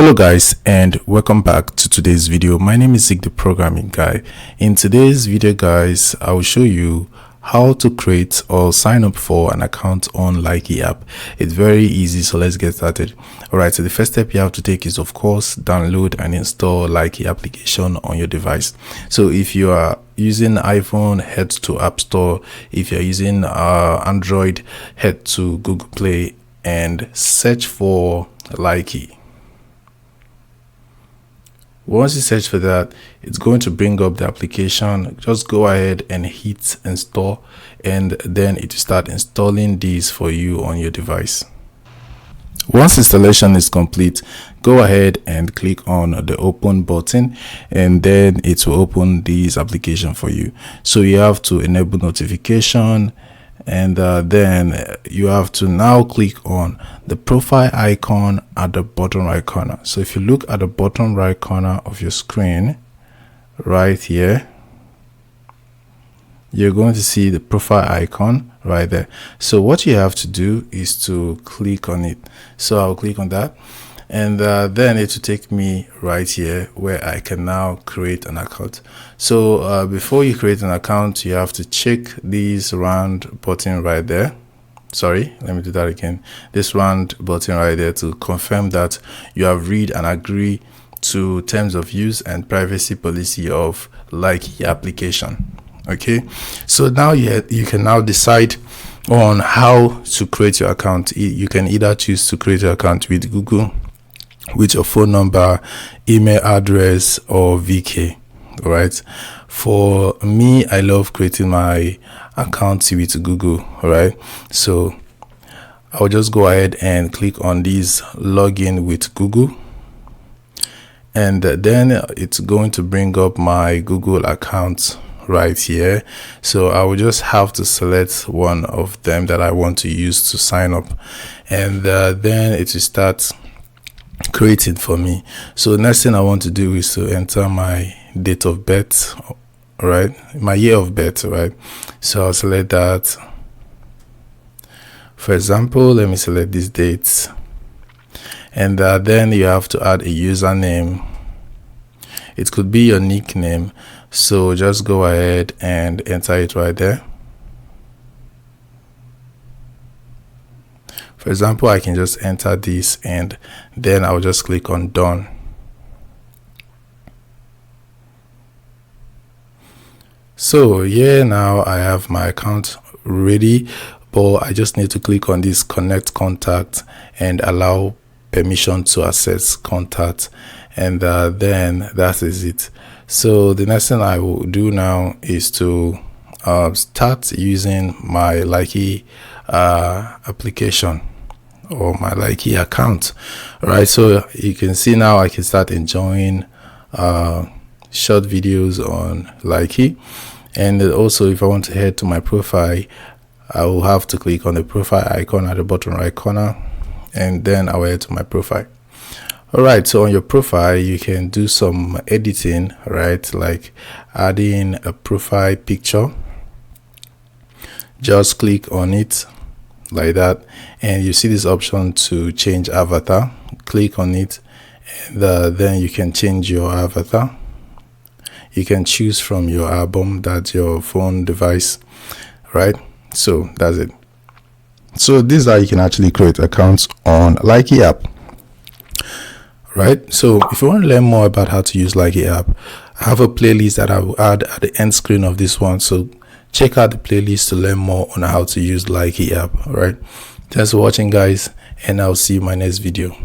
Hello guys, and welcome back to today's video. My name is Zig, the programming guy. In today's video guys, I will show you how to create or sign up for an account on Likee app. It's very easy, so let's get started. Alright, so the first step you have to take is, of course, download and install Likee application on your device. So if you are using iPhone, head to App Store. If you're using Android, head to Google Play and search for Likee. Once you search for that, it's going to bring up the application. Just go ahead and hit install, and then it will start installing these for you on your device. Once installation is complete, go ahead and click on the open button, and then it will open this application for you. So you have to enable notification, and then you have to now click on the profile icon at the bottom right corner. So if you look at the bottom right corner of your screen right here, you're going to see the profile icon right there. So what you have to do is to click on it. So I'll click on that, and then it will take me right here where I can now create an account. So before you create an account, you have to check this round button right there. Sorry, let me do that again. This round button right there to confirm that you have read and agree to terms of use and privacy policy of Likee application. Okay, so now you can now decide on how to create your account. You can either choose to create your account with Google, with your phone number, email address, or VK. All right, for me, I love creating my account with Google. All right, so I'll just go ahead and click on this login with Google, and then it's going to bring up my Google account right here. So I will just have to select one of them that I want to use to sign up, and then it will start creating for me. So next thing I want to do is to enter my date of birth, right, my year of birth, right? So I'll select that. For example, let me select this date, and then you have to add a username. It could be your nickname, so just go ahead and enter it right there. For example, I can just enter this, and then I'll just click on done. So yeah, now I have my account ready, but I just need to click on this connect contact and allow permission to access contact, and then that is it. So the next thing I will do now is to start using my Likee application or my Likee account. All right, so you can see now I can start enjoying short videos on Likee. And also, if I want to head to my profile, I will have to click on the profile icon at the bottom right corner, and then I will head to my profile. All right, so on your profile you can do some editing, right, like adding a profile picture. Just click on it like that, and you see this option to change avatar. Click on it, and then you can change your avatar. You can choose from your album, that's your phone device, right? So that's it. So this is how you can actually create accounts on Likee app, right? So if you want to learn more about how to use Likee app, I have a playlist that I will add at the end screen of this one, so check out the playlist to learn more on how to use Likee app. All right, thanks for watching guys, and I'll see you in my next video.